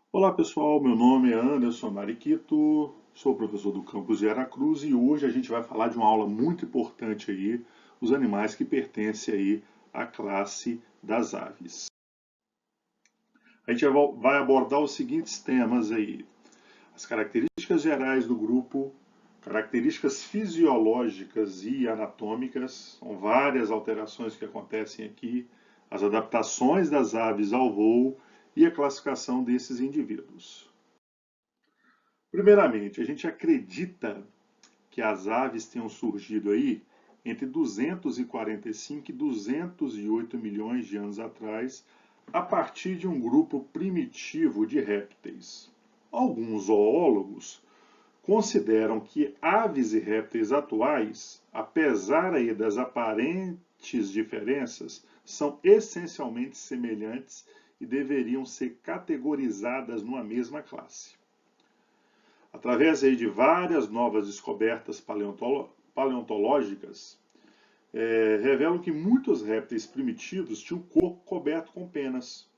Olá pessoal, meu nome é Anderson Mariquito, sou professor do campus de Aracruz e hoje a gente vai falar de uma aula muito importante aí, os animais que pertencem aí à classe das aves. A gente vai abordar os seguintes temas aí: as características gerais do grupo, características fisiológicas e anatômicas, são várias alterações que acontecem aqui, as adaptações das aves ao voo e a classificação desses indivíduos. Primeiramente, a gente acredita que as aves tenham surgido aí entre 245 e 208 milhões de anos atrás, a partir de um grupo primitivo de répteis. Alguns zoólogos consideram que aves e répteis atuais, apesar aí das aparentes diferenças, são essencialmente semelhantes e deveriam ser categorizadas numa mesma classe. Através aí de várias novas descobertas paleontológicas, revelam que muitos répteis primitivos tinham o corpo coberto com penas,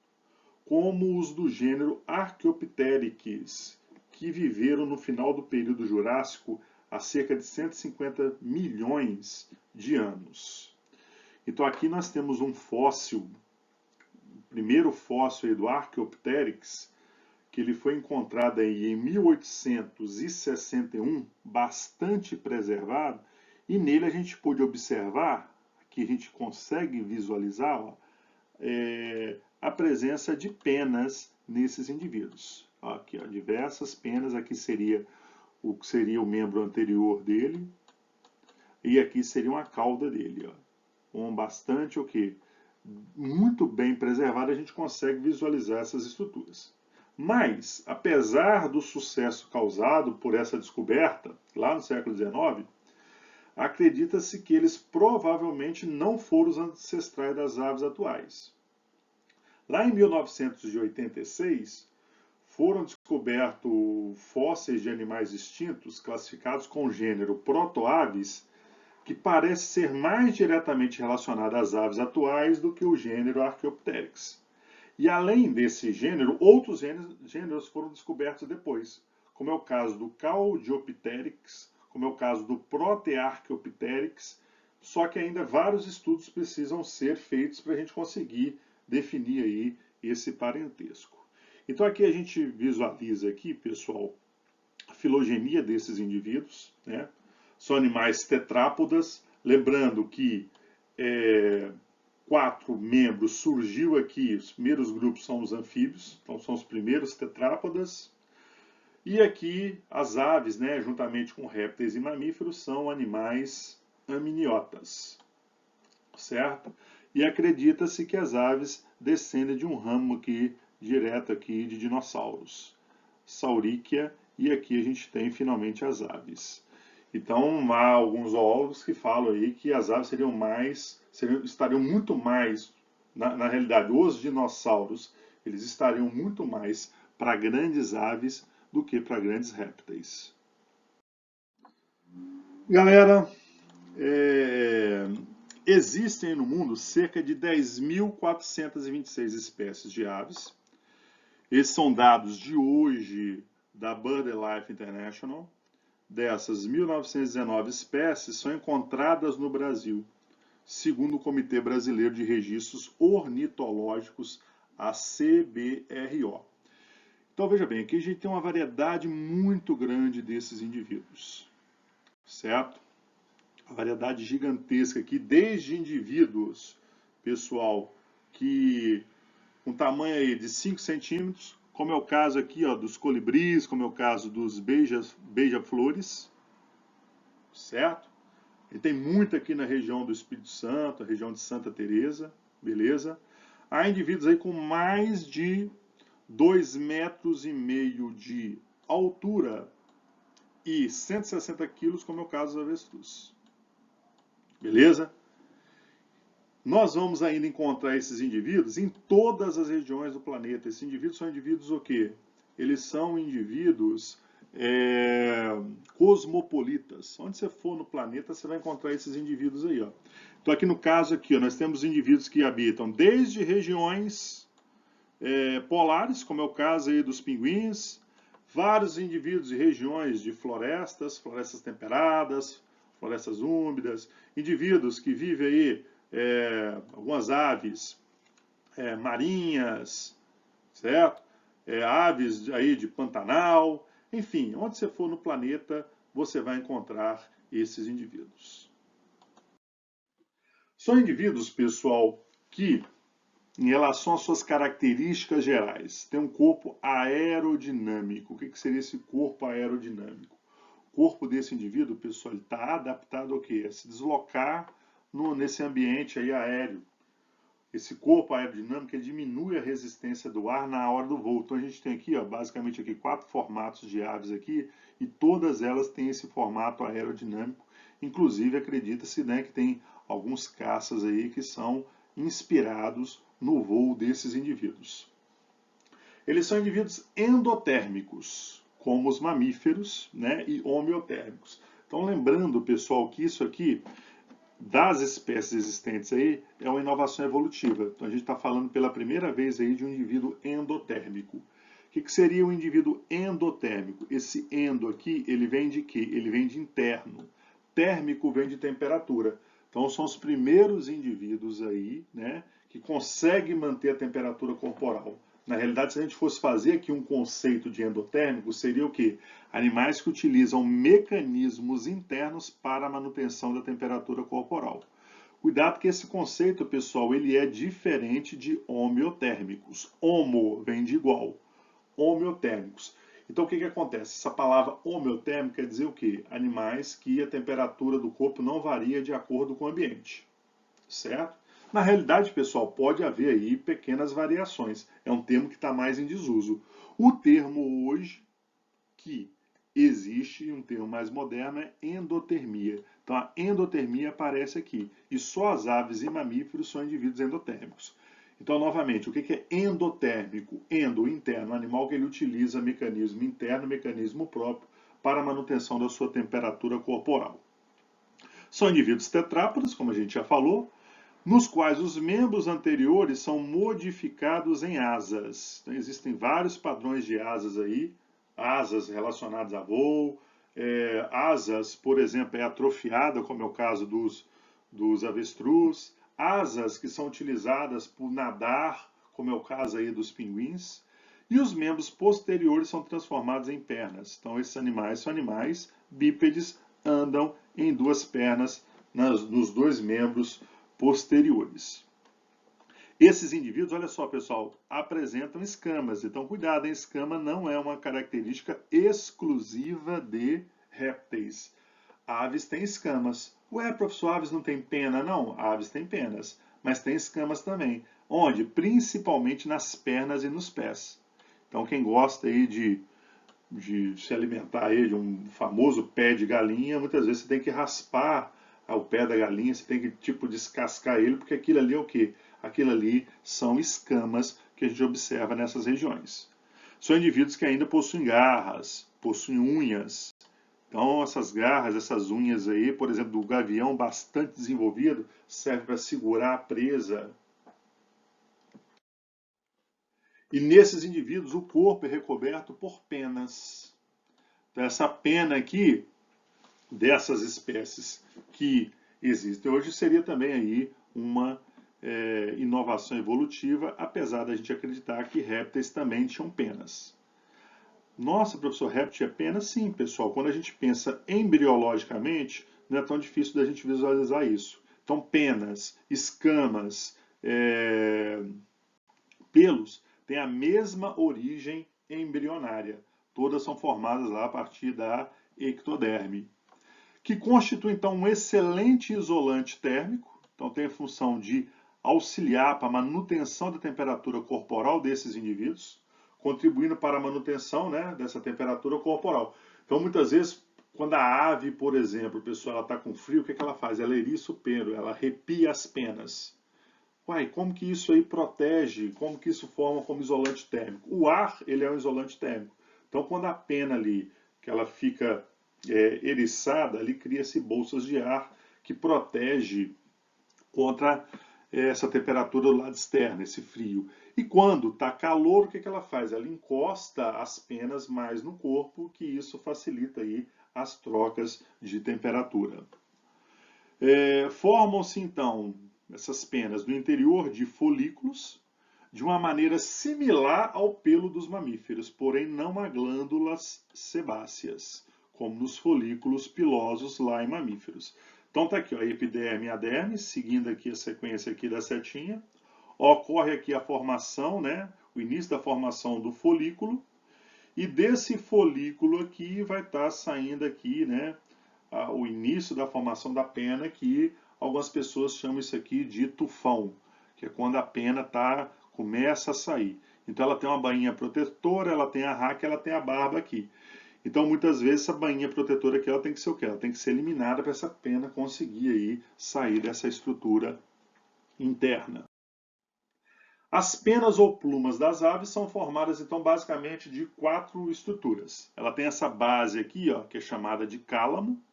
como os do gênero Archaeopteryx, que viveram no final do período Jurássico há cerca de 150 milhões de anos. Então aqui nós temos um fóssil, o primeiro fóssil aí do Archaeopteryx, que ele foi encontrado aí em 1861, bastante preservado, e nele a gente pôde observar, que a gente consegue visualizar, ó, a presença de penas nesses indivíduos. Ó, aqui, ó, diversas penas, aqui seria o que seria o membro anterior dele, e aqui seria uma cauda dele. Ó. Um bastante o que? Muito bem preservado, a gente consegue visualizar essas estruturas. Mas, apesar do sucesso causado por essa descoberta, lá no século XIX, acredita-se que eles provavelmente não foram os ancestrais das aves atuais. Lá em 1986, foram descobertos fósseis de animais extintos classificados com o gênero Protoaves, que parece ser mais diretamente relacionado às aves atuais do que o gênero Archaeopteryx. E além desse gênero, outros gêneros foram descobertos depois, como é o caso do Caldiopteryx, como é o caso do Protearchaeopteryx, só que ainda vários estudos precisam ser feitos para a gente conseguir definir aí esse parentesco. Então aqui a gente visualiza aqui, pessoal, a filogenia desses indivíduos, né? São animais tetrápodas, lembrando que quatro membros surgiu aqui, os primeiros grupos são os anfíbios, então são os primeiros tetrápodas. E aqui as aves, né, juntamente com répteis e mamíferos, são animais amniotas, certo? E acredita-se que as aves descendem de um ramo aqui, direto aqui de dinossauros, Sauríquia, e aqui a gente tem finalmente as aves. Então há alguns zoólogos que falam aí que as aves estariam muito mais, na realidade, os dinossauros, eles estariam muito mais para grandes aves do que para grandes répteis. Galera, existem no mundo cerca de 10.426 espécies de aves. Esses são dados de hoje da BirdLife International. Dessas 1.919 espécies são encontradas no Brasil, segundo o Comitê Brasileiro de Registros Ornitológicos, a CBRO. Então veja bem, aqui a gente tem uma variedade muito grande desses indivíduos, certo? Uma variedade gigantesca aqui, desde indivíduos, pessoal, que com tamanho aí de 5 centímetros, como é o caso aqui ó, dos colibris, como é o caso dos beija-flores, certo? E tem muito aqui na região do Espírito Santo, a região de Santa Teresa, beleza? Há indivíduos aí com mais de 2,5 metros de altura e 160 quilos, como é o caso dos avestruz. Beleza? Nós vamos ainda encontrar esses indivíduos em todas as regiões do planeta. Esses indivíduos são indivíduos o quê? Eles são indivíduos cosmopolitas. Onde você for no planeta, você vai encontrar esses indivíduos aí. Ó. Então aqui no caso aqui, ó, nós temos indivíduos que habitam desde regiões polares, como é o caso aí dos pinguins, vários indivíduos e regiões de florestas, florestas temperadas, florestas úmidas, indivíduos que vivem aí, algumas aves marinhas, certo? Aves aí de Pantanal, enfim, onde você for no planeta, você vai encontrar esses indivíduos. São indivíduos, pessoal, que, em relação às suas características gerais, têm um corpo aerodinâmico. O que seria esse corpo aerodinâmico? O corpo desse indivíduo, pessoal, ele está adaptado ao quê? A se deslocar nesse ambiente aí aéreo. Esse corpo aerodinâmico diminui a resistência do ar na hora do voo. Então a gente tem aqui, ó, basicamente aqui 4 formatos de aves aqui, e todas elas têm esse formato aerodinâmico. Inclusive acredita-se, né, que tem alguns caças aí que são inspirados no voo desses indivíduos. Eles são indivíduos endotérmicos, como os mamíferos, né, e homeotérmicos. Então lembrando, pessoal, que isso aqui das espécies existentes aí é uma inovação evolutiva. Então a gente está falando pela primeira vez aí de um indivíduo endotérmico. O que seria um indivíduo endotérmico? Esse endo aqui, ele vem de quê? Ele vem de interno. Térmico vem de temperatura. Então são os primeiros indivíduos aí, né, que conseguem manter a temperatura corporal. Na realidade, se a gente fosse fazer aqui um conceito de endotérmico, seria o quê? Animais que utilizam mecanismos internos para a manutenção da temperatura corporal. Cuidado que esse conceito, pessoal, ele é diferente de homeotérmicos. Homo vem de igual. Homeotérmicos. Então o que acontece? Essa palavra homeotérmico quer dizer o quê? Animais que a temperatura do corpo não varia de acordo com o ambiente. Certo? Na realidade, pessoal, pode haver aí pequenas variações. É um termo que está mais em desuso. O termo hoje que existe, um termo mais moderno, é endotermia. Então a endotermia aparece aqui. E só as aves e mamíferos são indivíduos endotérmicos. Então, novamente, o que é endotérmico? Endo, interno, animal que ele utiliza mecanismo interno, mecanismo próprio, para a manutenção da sua temperatura corporal. São indivíduos tetrápodes, como a gente já falou, nos quais os membros anteriores são modificados em asas. Então, existem vários padrões de asas aí, asas relacionadas a voo, asas, por exemplo, atrofiada, como é o caso dos avestruz, asas que são utilizadas por nadar, como é o caso aí dos pinguins, e os membros posteriores são transformados em pernas. Então, esses animais são animais bípedes, andam em duas pernas nos dois membros posteriores. Esses indivíduos, olha só, pessoal, apresentam escamas. Então, cuidado, a escama não é uma característica exclusiva de répteis. Aves têm escamas. Ué, professor, aves não têm pena? Não, aves têm penas, mas tem escamas também. Onde? Principalmente nas pernas e nos pés. Então, quem gosta aí de se alimentar aí de um famoso pé de galinha, muitas vezes você tem que raspar o pé da galinha, você tem que tipo descascar ele, porque aquilo ali é o quê? Aquilo ali são escamas que a gente observa nessas regiões. São indivíduos que ainda possuem garras, possuem unhas. Então, essas garras, essas unhas aí, por exemplo, do gavião bastante desenvolvido, serve para segurar a presa. E nesses indivíduos, o corpo é recoberto por penas. Então, essa pena aqui, dessas espécies que existem hoje, seria também aí uma inovação evolutiva, apesar da gente acreditar que répteis também tinham penas. Nossa, professor, réptil tinha penas? Sim, pessoal. Quando a gente pensa embriologicamente, não é tão difícil da gente visualizar isso. Então, penas, escamas, pelos têm a mesma origem embrionária. Todas são formadas lá a partir da ectoderme, que constitui então um excelente isolante térmico. Então tem a função de auxiliar para a manutenção da temperatura corporal desses indivíduos, contribuindo para a manutenção, né, dessa temperatura corporal. Então muitas vezes, quando a ave, por exemplo, pessoal, ela está com frio, o que ela faz? Ela eriça o pelo, ela arrepia as penas. Uai, como que isso aí protege? Como que isso forma como isolante térmico? O ar, ele é um isolante térmico. Então, quando a pena ali, que ela fica eriçada, ali cria-se bolsas de ar que protege contra essa temperatura do lado externo, esse frio. E quando está calor, o que ela faz? Ela encosta as penas mais no corpo, que isso facilita aí as trocas de temperatura. Formam-se então essas penas no interior de folículos, de uma maneira similar ao pelo dos mamíferos, porém não há glândulas sebáceas, como nos folículos pilosos lá em mamíferos. Então tá aqui, ó, a epiderme e a derme, seguindo aqui a sequência aqui da setinha. Ocorre aqui a formação, né, o início da formação do folículo, e desse folículo aqui vai estar saindo aqui, né, o início da formação da pena, que algumas pessoas chamam isso aqui de tufão, que é quando a pena começa a sair. Então ela tem uma bainha protetora, ela tem a raca, ela tem a barba aqui. Então muitas vezes essa bainha protetora aqui ela tem que ser o quê? Ela tem que ser eliminada para essa pena conseguir aí sair dessa estrutura interna. As penas ou plumas das aves são formadas, então, basicamente de 4 estruturas. Ela tem essa base aqui, ó, que é chamada de cálamo.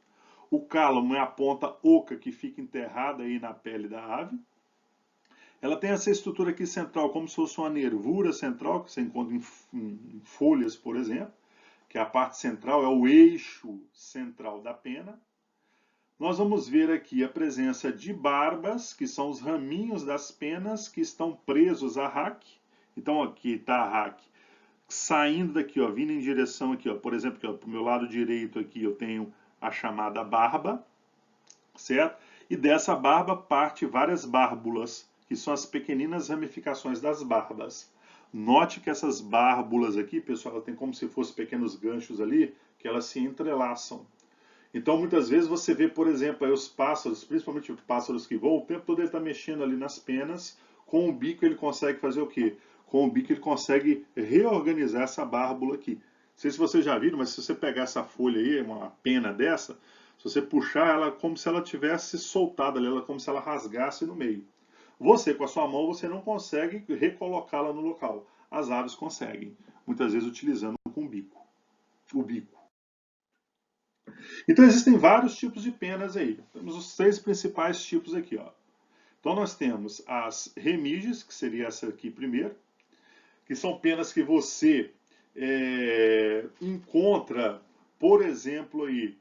O cálamo é a ponta oca que fica enterrada aí na pele da ave. Ela tem essa estrutura aqui central, como se fosse uma nervura central, que você encontra em folhas, por exemplo, que é a parte central, é o eixo central da pena. Nós vamos ver aqui a presença de barbas, que são os raminhos das penas que estão presos à raque. Então aqui está a raque saindo daqui, ó, vindo em direção aqui, ó, por exemplo, para o meu lado direito aqui eu tenho a chamada barba, certo? E dessa barba parte várias bárbulas, que são as pequeninas ramificações das barbas. Note que essas bárbulas aqui, pessoal, ela tem como se fossem pequenos ganchos ali, que elas se entrelaçam. Então, muitas vezes você vê, por exemplo, aí os pássaros, principalmente os pássaros que voam, o tempo todo ele está mexendo ali nas penas, com o bico ele consegue fazer o quê? Com o bico ele consegue reorganizar essa bárbula aqui. Não sei se vocês já viram, mas se você pegar essa folha aí, uma pena dessa, se você puxar ela como se ela tivesse soltada ali, ela como se ela rasgasse no meio. Você, com a sua mão, você não consegue recolocá-la no local. As aves conseguem, muitas vezes utilizando com o bico. Então existem vários tipos de penas aí. Temos os 3 principais tipos aqui, ó. Então nós temos as remígias, que seria essa aqui primeiro, que são penas que você encontra, por exemplo, aí,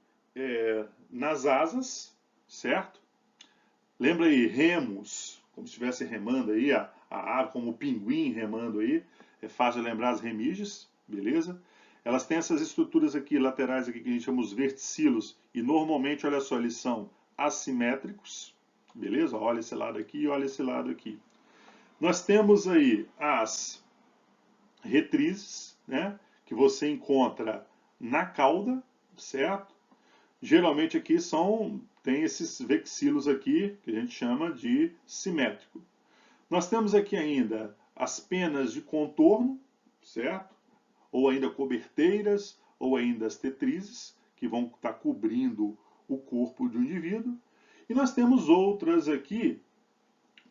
nas asas, certo? Lembra aí, remos, como se estivesse remando aí, a ave, como o pinguim remando aí. É fácil de lembrar as remígias, beleza? Elas têm essas estruturas aqui, laterais aqui, que a gente chama os verticilos, e normalmente, olha só, eles são assimétricos, beleza? Olha esse lado aqui e olha esse lado aqui. Nós temos aí as retrizes, né, que você encontra na cauda, certo? Geralmente aqui tem esses vexilos aqui, que a gente chama de simétrico. Nós temos aqui ainda as penas de contorno, certo? Ou ainda coberteiras, ou ainda as tetrizes, que vão estar cobrindo o corpo do indivíduo. E nós temos outras aqui,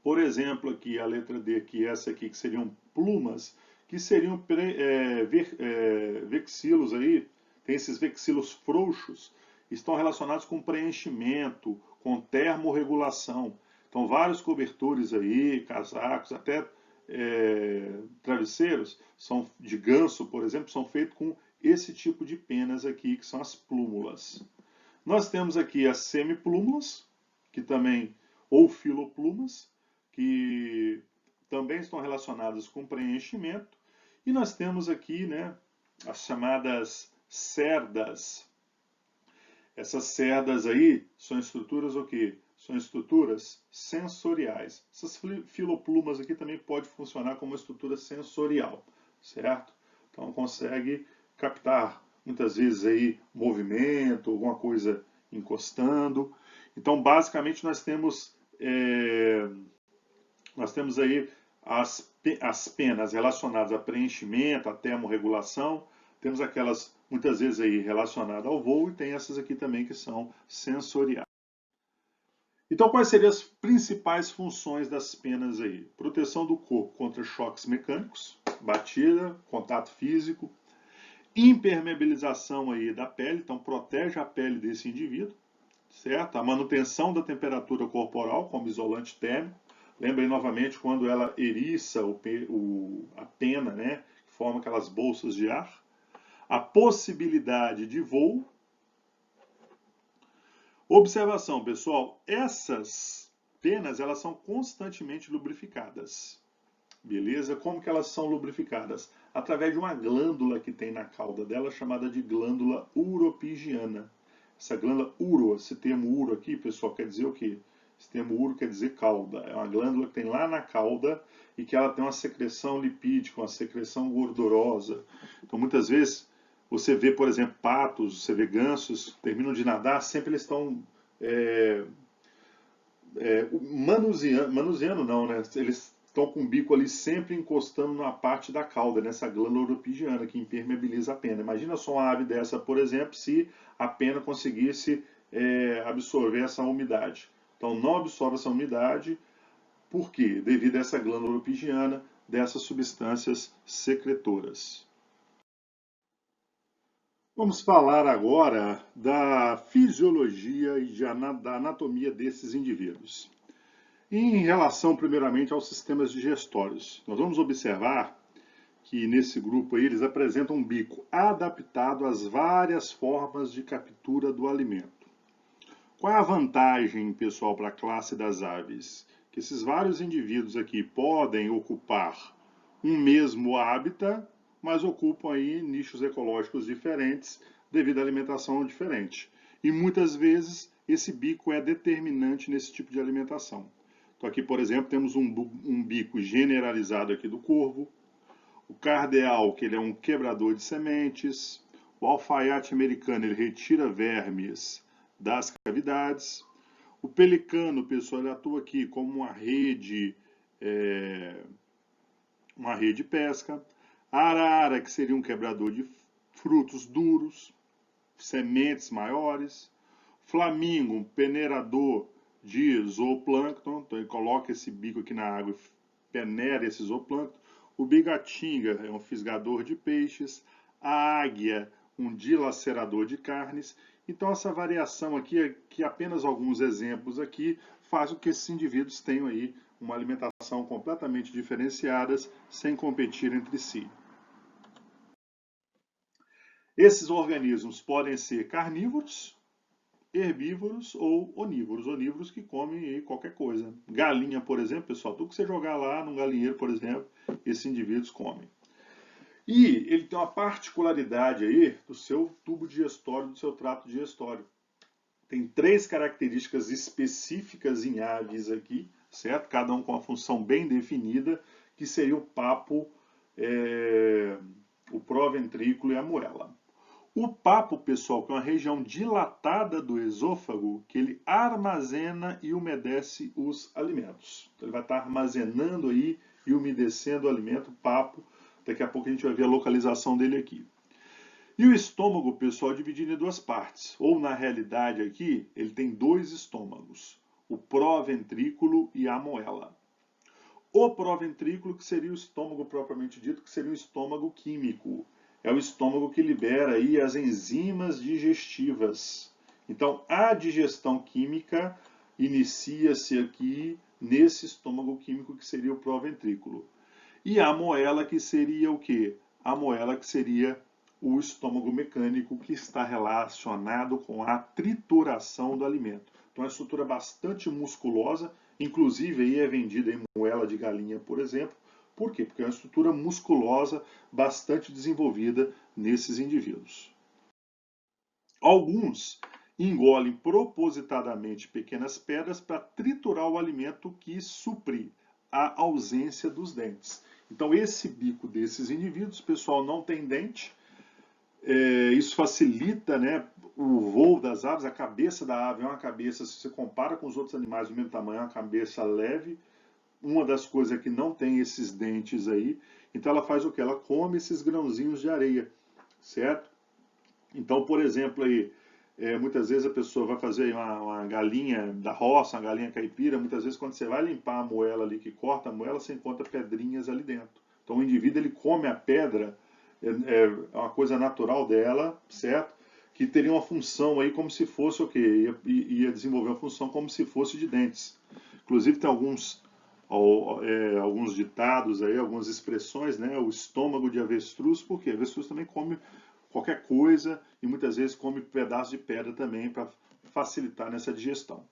por exemplo, aqui a letra D, aqui, essa aqui, que seriam plumas, que seriam vexilos aí, tem esses vexilos frouxos, estão relacionados com preenchimento, com termorregulação. Então, vários cobertores aí, casacos, até travesseiros são de ganso, por exemplo, são feitos com esse tipo de penas aqui, que são as plúmulas. Nós temos aqui as semiplúmulas, que também, ou filoplumas, que também estão relacionadas com preenchimento. E nós temos aqui, né, as chamadas cerdas. Essas cerdas aí são estruturas o quê? São estruturas sensoriais. Essas filoplumas aqui também pode funcionar como uma estrutura sensorial, certo? Então consegue captar muitas vezes aí movimento, alguma coisa encostando. Então basicamente nós temos aí as penas relacionadas a preenchimento, a termorregulação. Temos aquelas muitas vezes aí relacionadas ao voo e tem essas aqui também que são sensoriais. Então, quais seriam as principais funções das penas aí? Proteção do corpo contra choques mecânicos, batida, contato físico, impermeabilização aí da pele, então protege a pele desse indivíduo, certo? A manutenção da temperatura corporal como isolante térmico, Lembrem novamente quando ela eriça a pena, né, que forma aquelas bolsas de ar. A possibilidade de voo. Observação, pessoal, essas penas elas são constantemente lubrificadas. Beleza? Como que elas são lubrificadas? Através de uma glândula que tem na cauda dela, chamada de glândula uropigiana. Essa glândula uro, esse termo uro aqui, pessoal, quer dizer o quê? Esse termo uro quer dizer cauda. É uma glândula que tem lá na cauda e que ela tem uma secreção lipídica, uma secreção gordurosa. Então, muitas vezes, você vê, por exemplo, patos, você vê gansos, terminam de nadar, sempre eles estão manuseando não, né? Eles estão com o bico ali sempre encostando na parte da cauda, nessa glândula uropigiana que impermeabiliza a pena. Imagina só uma ave dessa, por exemplo, se a pena conseguisse absorver essa umidade. Então não absorve essa umidade, por quê? Devido a essa glândula uropigiana, dessas substâncias secretoras. Vamos falar agora da fisiologia e da anatomia desses indivíduos. Em relação, primeiramente, aos sistemas digestórios, nós vamos observar que nesse grupo aí eles apresentam um bico adaptado às várias formas de captura do alimento. Qual é a vantagem, pessoal, para a classe das aves? Que esses vários indivíduos aqui podem ocupar um mesmo hábitat, mas ocupam aí nichos ecológicos diferentes devido à alimentação diferente. E muitas vezes esse bico é determinante nesse tipo de alimentação. Então aqui, por exemplo, temos um bico generalizado aqui do corvo, o cardeal, que ele é um quebrador de sementes, o alfaiate americano, ele retira vermes das cavidades, o pelicano, pessoal, ele atua aqui como uma rede de pesca, a arara, que seria um quebrador de frutos duros, sementes maiores, flamingo, um peneirador de zooplâncton, então ele coloca esse bico aqui na água e peneira esse zooplâncton. O bigatinga é um fisgador de peixes, a águia, um dilacerador de carnes. Então essa variação aqui, que apenas alguns exemplos aqui, faz com que esses indivíduos tenham aí uma alimentação completamente diferenciadas, sem competir entre si. Esses organismos podem ser carnívoros, herbívoros ou onívoros. Onívoros que comem qualquer coisa. Galinha, por exemplo, pessoal, tudo que você jogar lá num galinheiro, por exemplo, esses indivíduos comem. E ele tem uma particularidade aí do seu tubo digestório, do seu trato digestório. Tem 3 características específicas em aves aqui, certo? Cada um com uma função bem definida, que seria o papo, o proventrículo e a moela. O papo, pessoal, que é uma região dilatada do esôfago, que ele armazena e umedece os alimentos. Então, ele vai estar armazenando aí e umedecendo o alimento, o papo. Daqui a pouco a gente vai ver a localização dele aqui. E o estômago, pessoal, é dividido em 2 partes. Ou, na realidade, aqui, ele tem 2 estômagos. O proventrículo e a moela. O proventrículo, que seria o estômago propriamente dito, que seria o estômago químico. É o estômago que libera aí as enzimas digestivas. Então, a digestão química inicia-se aqui nesse estômago químico que seria o proventrículo. E a moela, que seria o quê? A moela, que seria o estômago mecânico, que está relacionado com a trituração do alimento. Então, é uma estrutura bastante musculosa, inclusive aí é vendida em moela de galinha, por exemplo. Por quê? Porque é uma estrutura musculosa bastante desenvolvida nesses indivíduos. Alguns engolem propositadamente pequenas pedras para triturar o alimento que supre a ausência dos dentes. Então, esse bico desses indivíduos, pessoal, não tem dente. Isso facilita, né, o voo das aves. A cabeça da ave é uma cabeça, se você compara com os outros animais do mesmo tamanho, é uma cabeça leve. Uma das coisas é que não tem esses dentes aí, então ela faz o que? Ela come esses grãozinhos de areia, certo? Então, por exemplo, aí, muitas vezes a pessoa vai fazer uma galinha da roça, uma galinha caipira, muitas vezes quando você vai limpar a moela ali, que corta a moela, você encontra pedrinhas ali dentro. Então o indivíduo ele come a pedra, é uma coisa natural dela, certo? Que teria uma função aí como se fosse o quê? Ia desenvolver uma função como se fosse de dentes. Inclusive tem alguns alguns ditados aí, algumas expressões, né? O estômago de avestruz, porque avestruz também come qualquer coisa e muitas vezes come pedaços de pedra também para facilitar nessa digestão.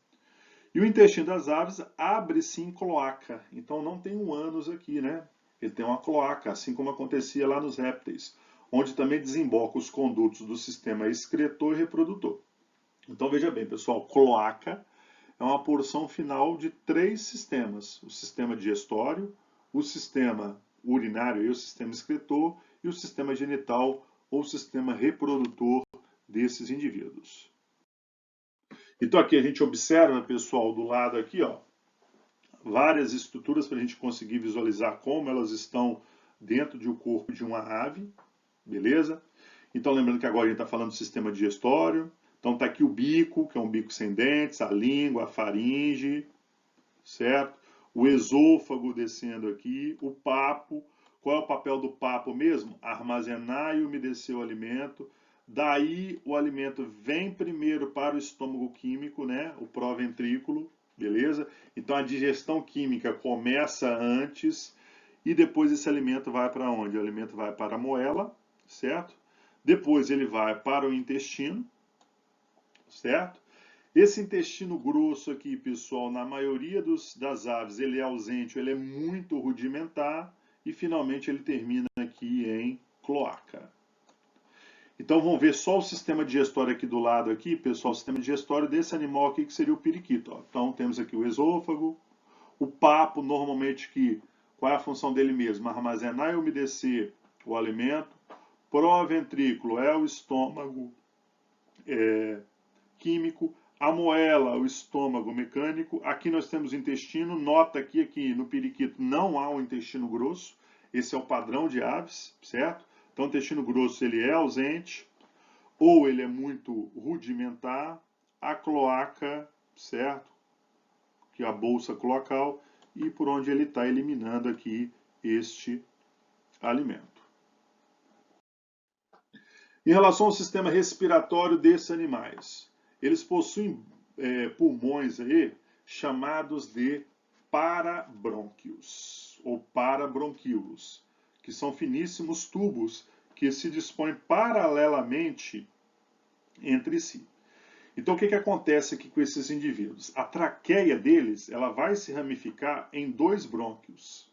E o intestino das aves abre-se em cloaca, então não tem um ânus aqui, né? Ele tem uma cloaca, assim como acontecia lá nos répteis, onde também desemboca os condutos do sistema excretor e reprodutor. Então veja bem, pessoal, cloaca é uma porção final de 3 sistemas: o sistema digestório, o sistema urinário e o sistema excretor, e o sistema genital ou sistema reprodutor desses indivíduos. Então aqui a gente observa, pessoal, do lado aqui, ó, várias estruturas para a gente conseguir visualizar como elas estão dentro do corpo de uma ave, beleza? Então lembrando que agora a gente está falando do sistema digestório. Então está aqui o bico, que é um bico sem dentes, a língua, a faringe, certo? O esôfago descendo aqui, o papo. Qual é o papel do papo mesmo? Armazenar e umedecer o alimento. Daí o alimento vem primeiro para o estômago químico, né? O proventrículo, beleza? Então a digestão química começa antes e depois esse alimento vai para onde? O alimento vai para a moela, certo? Depois ele vai para o intestino, certo? Esse intestino grosso aqui, pessoal, na maioria das aves, ele é ausente, ele é muito rudimentar e finalmente ele termina aqui em cloaca. Então vamos ver só o sistema digestório aqui do lado aqui, pessoal, o sistema digestório desse animal aqui que seria o periquito. Ó. Então temos aqui o esôfago, o papo, normalmente qual é a função dele mesmo? Armazenar e umedecer o alimento. Proventrículo é o estômago químico. A moela, o estômago mecânico. Aqui nós temos o intestino. Nota que aqui no periquito não há um intestino grosso. Esse é o padrão de aves, certo? Então o intestino grosso ele é ausente ou ele é muito rudimentar. A cloaca, certo? Que é a bolsa cloacal e por onde ele está eliminando aqui este alimento. Em relação ao sistema respiratório desses animais, eles possuem pulmões aí chamados de parabrônquios ou parabronquíolos, que são finíssimos tubos que se dispõem paralelamente entre si. Então o que acontece aqui com esses indivíduos? A traqueia deles ela vai se ramificar em 2 brônquios,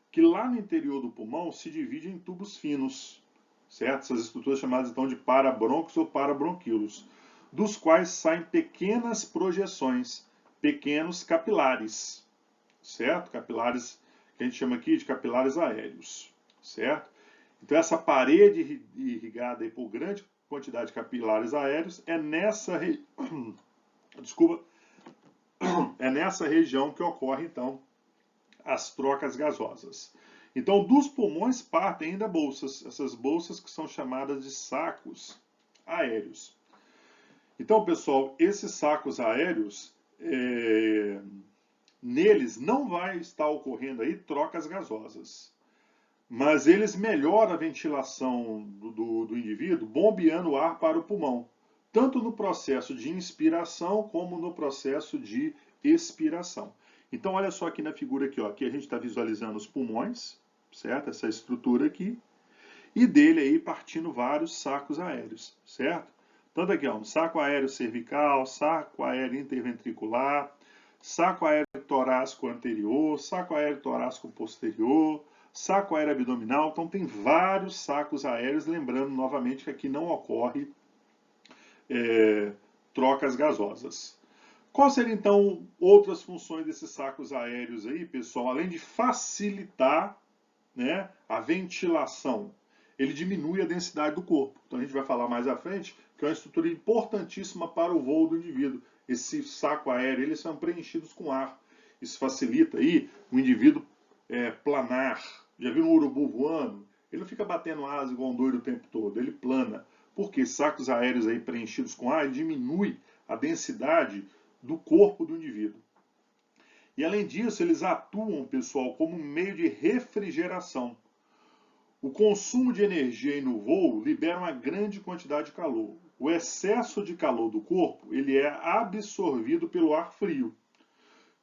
que lá no interior do pulmão se dividem em tubos finos, certo? Essas estruturas chamadas então de parabrônquios ou parabronquíolos, dos quais saem pequenas projeções, pequenos capilares, certo? Capilares que a gente chama aqui de capilares aéreos, certo? Então essa parede irrigada por grande quantidade de capilares aéreos é nessa é nessa região que ocorre então as trocas gasosas. Então dos pulmões partem ainda bolsas, essas bolsas que são chamadas de sacos aéreos. Então, pessoal, esses sacos aéreos, neles não vai estar ocorrendo aí trocas gasosas, mas eles melhoram a ventilação do indivíduo, bombeando o ar para o pulmão, tanto no processo de inspiração como no processo de expiração. Então, olha só aqui na figura aqui, ó, aqui a gente está visualizando os pulmões, certo? Essa estrutura aqui, e dele aí partindo vários sacos aéreos, certo? Tanto aqui, ó, um saco aéreo cervical, saco aéreo interventricular, saco aéreo torácico anterior, saco aéreo torácico posterior, saco aéreo abdominal. Então tem vários sacos aéreos, lembrando novamente que aqui não ocorre trocas gasosas. Quais seriam então outras funções desses sacos aéreos aí, pessoal? Além de facilitar, né, a ventilação, ele diminui a densidade do corpo. Então a gente vai falar mais à frente que é uma estrutura importantíssima para o voo do indivíduo. Esse saco aéreo, eles são preenchidos com ar. Isso facilita aí o indivíduo planar. Já viu um urubu voando? Ele não fica batendo asa igual um doido o tempo todo, ele plana. Porque sacos aéreos aí preenchidos com ar diminui a densidade do corpo do indivíduo. E além disso, eles atuam, pessoal, como um meio de refrigeração. O consumo de energia aí no voo libera uma grande quantidade de calor. O excesso de calor do corpo ele é absorvido pelo ar frio.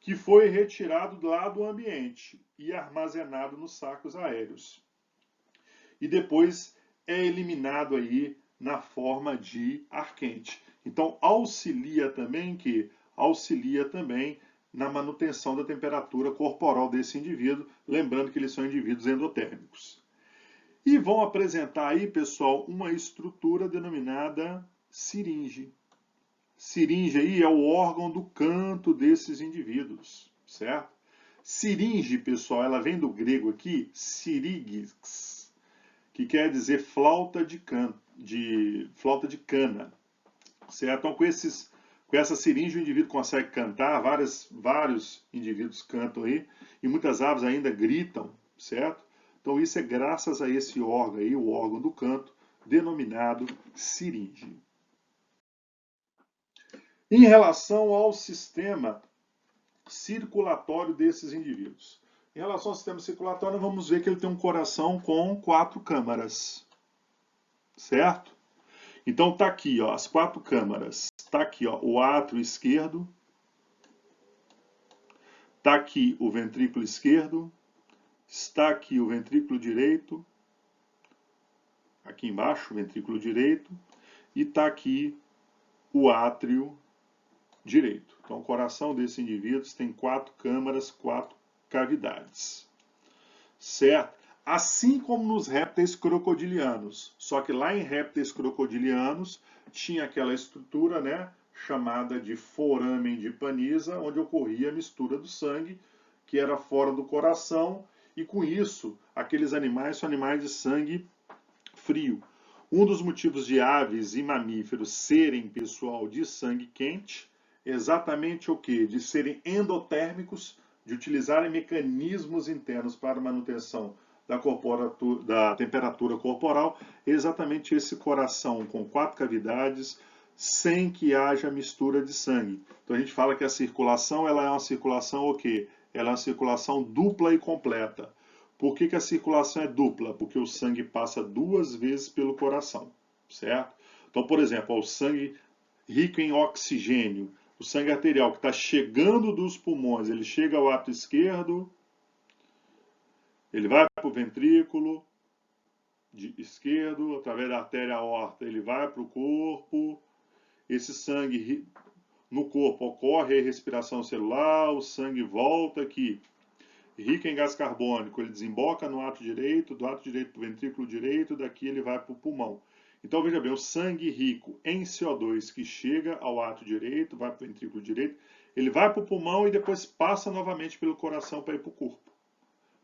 que foi retirado lá do ambiente e armazenado nos sacos aéreos. E depois é eliminado aí na forma de ar quente. Então auxilia também na manutenção da temperatura corporal desse indivíduo, lembrando que eles são indivíduos endotérmicos. E vão apresentar aí, pessoal, uma estrutura denominada siringe. Siringe aí é o órgão do canto desses indivíduos, certo? Siringe, pessoal, ela vem do grego aqui, sirigis, que quer dizer flauta de cana, certo? Então, com essa siringe o indivíduo consegue cantar, vários indivíduos cantam aí, e muitas aves ainda gritam, certo? Então, isso é graças a esse órgão aí, o órgão do canto, denominado siringe. Em relação ao sistema circulatório desses indivíduos. Em relação ao sistema circulatório, vamos ver que ele tem um coração com 4 câmaras, certo? Então tá aqui, ó, as 4 câmaras. Tá aqui, ó, o átrio esquerdo. Tá aqui o ventrículo esquerdo. Está aqui o ventrículo direito. Aqui embaixo, o ventrículo direito. E tá aqui o átrio direito. Então, o coração desses indivíduos tem 4 câmaras, 4 cavidades. Certo? Assim como nos répteis crocodilianos. Só que lá em répteis crocodilianos tinha aquela estrutura, né, chamada de foramen de Panisa, onde ocorria a mistura do sangue, que era fora do coração, e com isso, aqueles animais são animais de sangue frio. Um dos motivos de aves e mamíferos serem, pessoal, de sangue quente, exatamente o quê? De serem endotérmicos, de utilizarem mecanismos internos para manutenção da temperatura corporal, exatamente esse coração com 4 cavidades, sem que haja mistura de sangue. Então a gente fala que a circulação ela é uma circulação o quê? Ela é uma circulação dupla e completa. Por que a circulação é dupla? Porque o sangue passa 2 vezes pelo coração, certo? Então, por exemplo, o sangue rico em oxigênio, o sangue arterial que está chegando dos pulmões, ele chega ao átrio esquerdo, ele vai para o ventrículo esquerdo, através da artéria aorta, ele vai para o corpo, esse sangue no corpo ocorre a respiração celular, o sangue volta aqui, rico em gás carbônico, ele desemboca no átrio direito, do átrio direito para o ventrículo direito, daqui ele vai para o pulmão. Então, veja bem, o sangue rico em CO2 que chega ao átrio direito, vai para o ventrículo direito, ele vai para o pulmão e depois passa novamente pelo coração para ir para o corpo,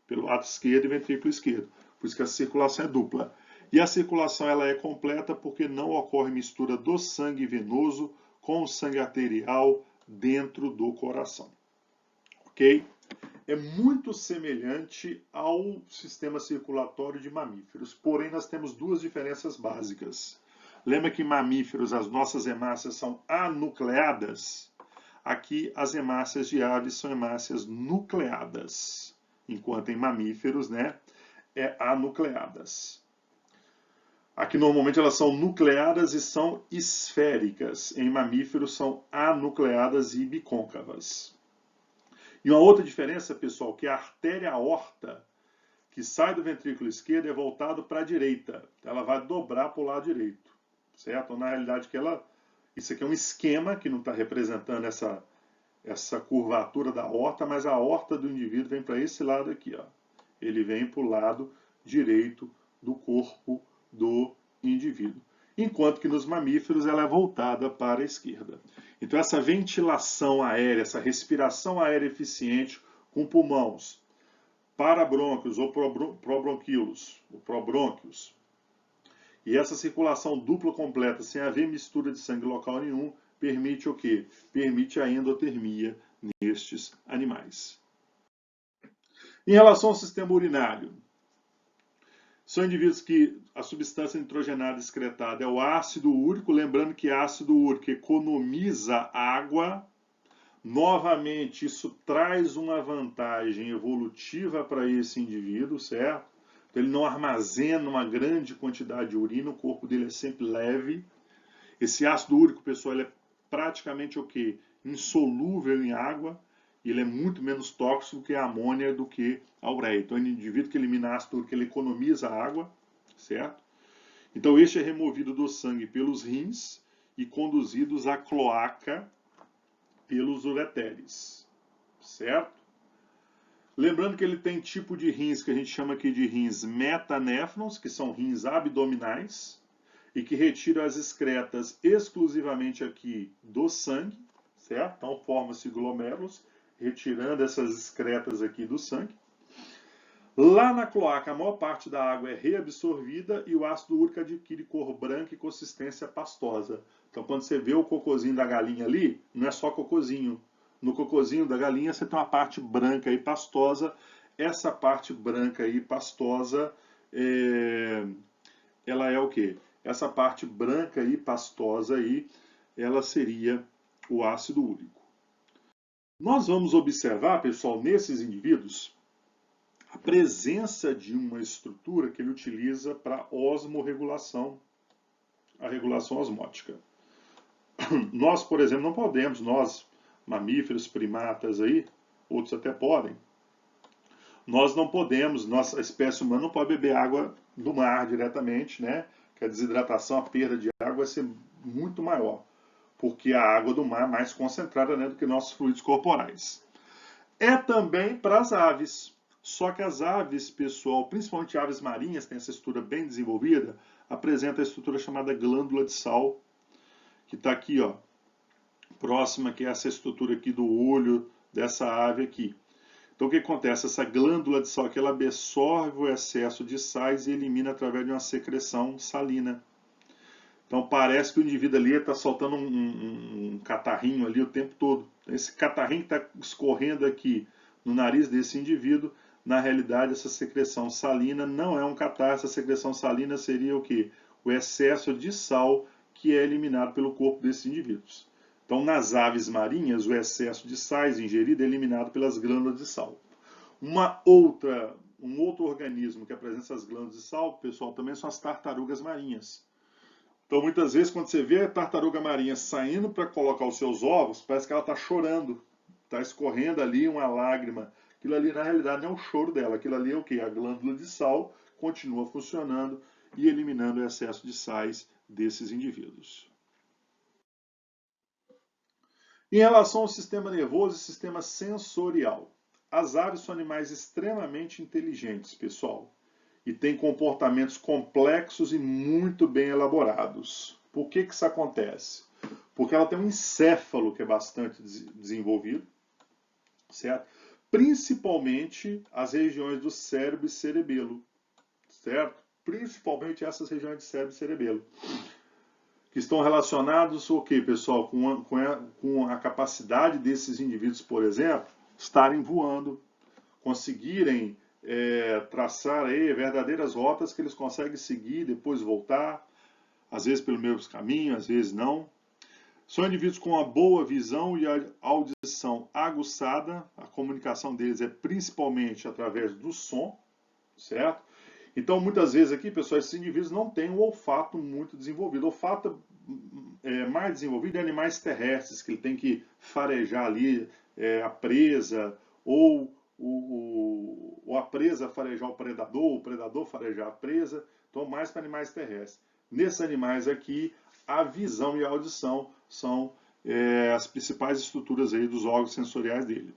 pelo átrio esquerdo e ventrículo esquerdo. Por isso que a circulação é dupla. E a circulação ela é completa porque não ocorre mistura do sangue venoso com o sangue arterial dentro do coração. Ok? É muito semelhante ao sistema circulatório de mamíferos, porém nós temos 2 diferenças básicas. Lembra que em mamíferos as nossas hemácias são anucleadas? Aqui as hemácias de aves são hemácias nucleadas, enquanto em mamíferos, né, é anucleadas. Aqui normalmente elas são nucleadas e são esféricas. Em mamíferos são anucleadas e bicôncavas. E uma outra diferença, pessoal, que a artéria aorta, que sai do ventrículo esquerdo, é voltada para a direita. Ela vai dobrar para o lado direito, certo? Então, na realidade, isso aqui é um esquema que não está representando essa curvatura da aorta, mas a aorta do indivíduo vem para esse lado aqui, ó. Ele vem para o lado direito do corpo do indivíduo. Enquanto que nos mamíferos ela é voltada para a esquerda. Então essa ventilação aérea, essa respiração aérea eficiente com pulmões, parabrônquios ou probrônquios, e essa circulação dupla completa, sem haver mistura de sangue local nenhum, permite o quê? Permite a endotermia nestes animais. Em relação ao sistema urinário, são indivíduos que a substância nitrogenada excretada é o ácido úrico, lembrando que ácido úrico economiza água. Novamente, isso traz uma vantagem evolutiva para esse indivíduo, certo? Então, ele não armazena uma grande quantidade de urina, o corpo dele é sempre leve. Esse ácido úrico, pessoal, ele é praticamente o quê? Insolúvel em água. e ele é muito menos tóxico que a amônia do que a ureia. Então, o indivíduo que elimina ácido úrico, ele economiza água, certo? Então, este é removido do sangue pelos rins e conduzidos à cloaca pelos ureteres, certo? Lembrando que ele tem tipo de rins que a gente chama aqui de rins metanéfrons, que são rins abdominais, e que retiram as excretas exclusivamente aqui do sangue, certo? Então forma-se glomérulos, retirando essas excretas aqui do sangue. Lá na cloaca, a maior parte da água é reabsorvida e o ácido úrico adquire cor branca e consistência pastosa. Então, quando você vê o cocôzinho da galinha ali, não é só cocôzinho. No cocôzinho da galinha você tem uma parte branca e pastosa. Essa parte branca e pastosa, ela é o quê? Essa parte branca e pastosa aí, ela seria o ácido úrico. Nós vamos observar, pessoal, nesses indivíduos, a presença de uma estrutura que ele utiliza para osmorregulação, a regulação osmótica. Nós, por exemplo, não podemos, nós, mamíferos, primatas aí, outros até podem, nós não podemos, nossa espécie humana não pode beber água do mar diretamente, né? Que a desidratação, a perda de água vai ser muito maior, porque a água do mar é mais concentrada, né, do que nossos fluidos corporais. É também para as aves. Só que as aves, pessoal, principalmente aves marinhas, têm essa estrutura bem desenvolvida, apresenta a estrutura chamada glândula de sal, que está aqui, ó, próxima, que é essa estrutura aqui do olho dessa ave aqui. Então o que acontece? Essa glândula de sal aqui, ela absorve o excesso de sais e elimina através de uma secreção salina. Então parece que o indivíduo ali está soltando um catarrinho ali o tempo todo. Esse catarrinho que está escorrendo aqui no nariz desse indivíduo, na realidade essa secreção salina não é um catarro, essa secreção salina seria o quê? O excesso de sal que é eliminado pelo corpo desses indivíduos. Então nas aves marinhas o excesso de sais ingerido é eliminado pelas glândulas de sal. Um outro organismo que apresenta essas glândulas de sal, pessoal, também são as tartarugas marinhas. Então, muitas vezes, quando você vê a tartaruga marinha saindo para colocar os seus ovos, parece que ela está chorando, está escorrendo ali uma lágrima. Aquilo ali, na realidade, não é o choro dela. Aquilo ali é o quê? A glândula de sal continua funcionando e eliminando o excesso de sais desses indivíduos. Em relação ao sistema nervoso e sistema sensorial, as aves são animais extremamente inteligentes, pessoal, e têm comportamentos complexos e muito bem elaborados. Por que isso acontece? Porque ela tem um encéfalo que é bastante desenvolvido, certo? Principalmente as regiões do cérebro e cerebelo, certo? Principalmente essas regiões de cérebro e cerebelo, que estão relacionados o quê, pessoal? Com a capacidade desses indivíduos, por exemplo, estarem voando, conseguirem traçar aí verdadeiras rotas que eles conseguem seguir, depois voltar, às vezes pelo mesmo caminho, às vezes não. São indivíduos com uma boa visão e audição aguçada, a comunicação deles é principalmente através do som, certo? Então, muitas vezes aqui, pessoal, esses indivíduos não têm um olfato muito desenvolvido. O olfato mais desenvolvido é animais terrestres, que ele tem que farejar ali a presa, ou a presa farejar o predador farejar a presa. Então, mais para animais terrestres. Nesses animais aqui, a visão e a audição são as principais estruturas aí dos órgãos sensoriais dele.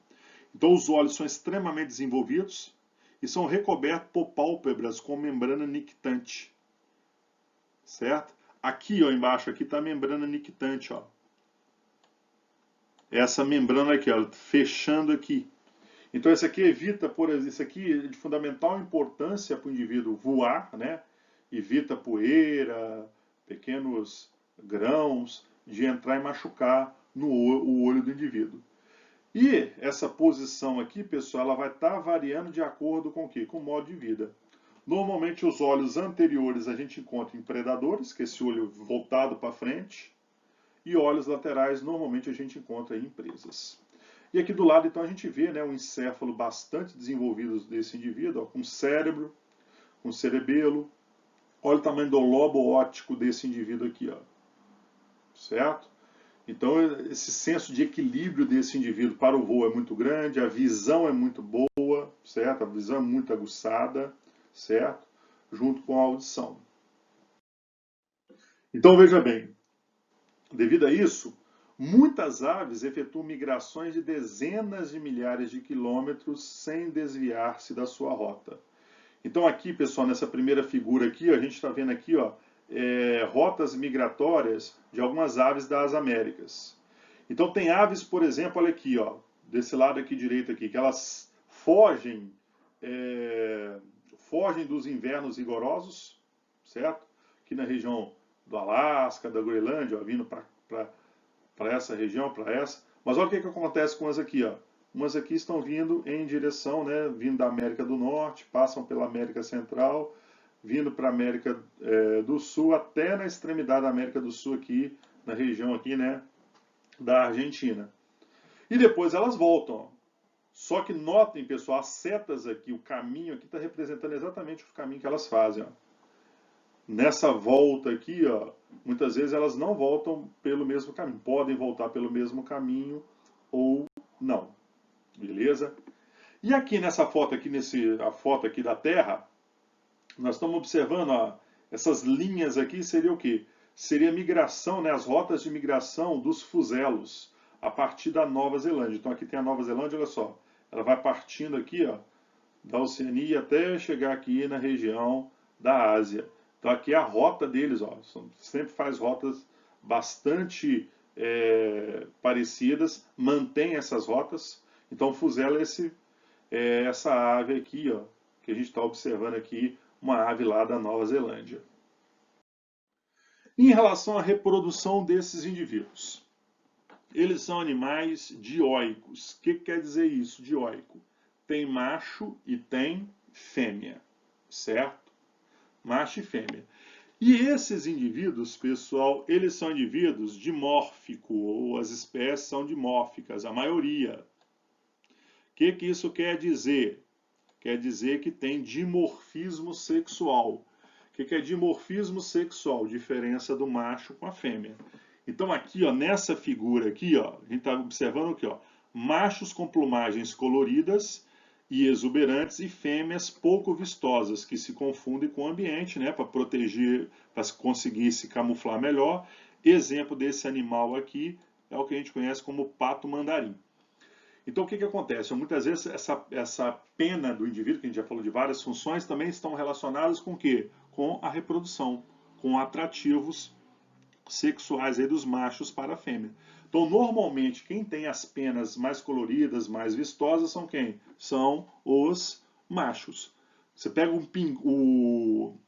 Então, os olhos são extremamente desenvolvidos e são recobertos por pálpebras com membrana nictante, certo? Aqui, ó, embaixo, aqui está a membrana nictante, ó. Essa membrana aqui, ó, fechando aqui. Então, isso aqui evita, isso aqui é de fundamental importância para o indivíduo voar, né? Evita poeira, pequenos grãos, de entrar e machucar o olho do indivíduo. E essa posição aqui, pessoal, ela vai estar variando de acordo com o quê? Com o modo de vida. Normalmente os olhos anteriores a gente encontra em predadores, que é esse olho voltado para frente, e olhos laterais normalmente a gente encontra em presas. E aqui do lado então a gente vê, né, um encéfalo bastante desenvolvido desse indivíduo, ó, com cérebro, com cerebelo. Olha o tamanho do lobo óptico desse indivíduo aqui, ó. Certo? Então, esse senso de equilíbrio desse indivíduo para o voo é muito grande, a visão é muito boa, certo? A visão é muito aguçada, certo? Junto com a audição. Então, veja bem, devido a isso, muitas aves efetuam migrações de dezenas de milhares de quilômetros sem desviar-se da sua rota. Então aqui, pessoal, nessa primeira figura aqui, a gente está vendo aqui, ó, rotas migratórias de algumas aves das Américas. Então tem aves, por exemplo, olha aqui, ó, desse lado aqui direito aqui, que elas fogem dos invernos rigorosos, certo? Aqui na região do Alasca, da Groenlândia, ó, vindo para essa região, para essa. Mas olha o que acontece com as aqui, ó. Umas aqui estão vindo em direção, né, vindo da América do Norte, passam pela América Central, vindo para a América do Sul, até na extremidade da América do Sul aqui, na região aqui, né, da Argentina. E depois elas voltam. Só que notem, pessoal, as setas aqui, o caminho aqui está representando exatamente o caminho que elas fazem. Ó. Nessa volta aqui, ó, muitas vezes elas não voltam pelo mesmo caminho. Podem voltar pelo mesmo caminho ou não. Beleza? E aqui nessa foto aqui, a foto aqui da Terra, nós estamos observando, ó, essas linhas aqui seria o quê? Seria a migração, né, as rotas de migração dos fuselos a partir da Nova Zelândia. Então aqui tem a Nova Zelândia, olha só, ela vai partindo aqui, ó, da Oceania até chegar aqui na região da Ásia. Então aqui é a rota deles, ó, sempre faz rotas bastante parecidas, mantém essas rotas. Então o fuselo é essa ave aqui, ó, que a gente está observando aqui, uma ave lá da Nova Zelândia. Em relação à reprodução desses indivíduos, eles são animais dioicos. O que quer dizer isso, dioico? Tem macho e tem fêmea, certo? Macho e fêmea. E esses indivíduos, pessoal, eles são indivíduos dimórficos, ou as espécies são dimórficas, a maioria. O que isso quer dizer? Quer dizer que tem dimorfismo sexual. O que é dimorfismo sexual? Diferença do macho com a fêmea. Então aqui, ó, nessa figura aqui, ó, a gente está observando aqui, ó, machos com plumagens coloridas e exuberantes e fêmeas pouco vistosas, que se confundem com o ambiente, né, para proteger, para conseguir se camuflar melhor. Exemplo desse animal aqui é o que a gente conhece como pato mandarim. Então, o que acontece? Muitas vezes essa pena do indivíduo, que a gente já falou de várias funções, também estão relacionadas com o quê? Com a reprodução, com atrativos sexuais aí dos machos para a fêmea. Então, normalmente, quem tem as penas mais coloridas, mais vistosas, são quem? São os machos. Você pega o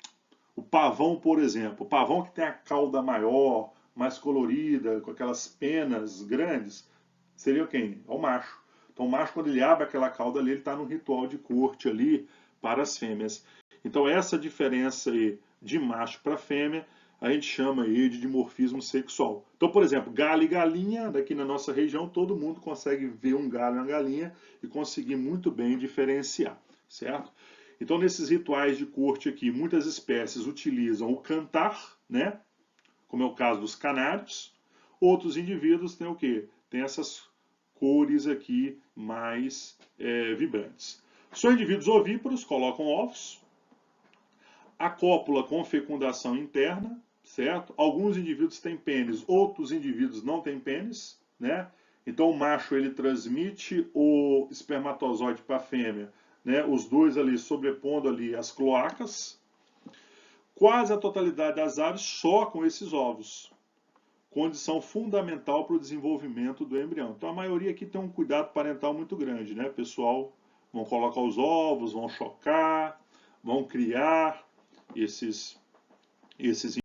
pavão, por exemplo. O pavão que tem a cauda maior, mais colorida, com aquelas penas grandes, seria quem? É o macho. Então, o macho, quando ele abre aquela cauda ali, ele está no ritual de corte ali para as fêmeas. Então, essa diferença aí de macho para fêmea, a gente chama aí de dimorfismo sexual. Então, por exemplo, galho e galinha, daqui na nossa região, todo mundo consegue ver um galho e uma galinha e conseguir muito bem diferenciar, certo? Então, nesses rituais de corte aqui, muitas espécies utilizam o cantar, né? Como é o caso dos canários. Outros indivíduos têm o quê? Tem essas cores aqui mais vibrantes. São indivíduos ovíparos, colocam ovos. A cópula com fecundação interna, certo? Alguns indivíduos têm pênis, outros indivíduos não têm pênis, né? Então o macho ele transmite o espermatozoide para a fêmea, né? Os dois ali sobrepondo ali as cloacas. Quase a totalidade das aves chocam esses ovos, condição fundamental para o desenvolvimento do embrião. Então a maioria aqui tem um cuidado parental muito grande, né? Pessoal, vão colocar os ovos, vão chocar, vão criar esses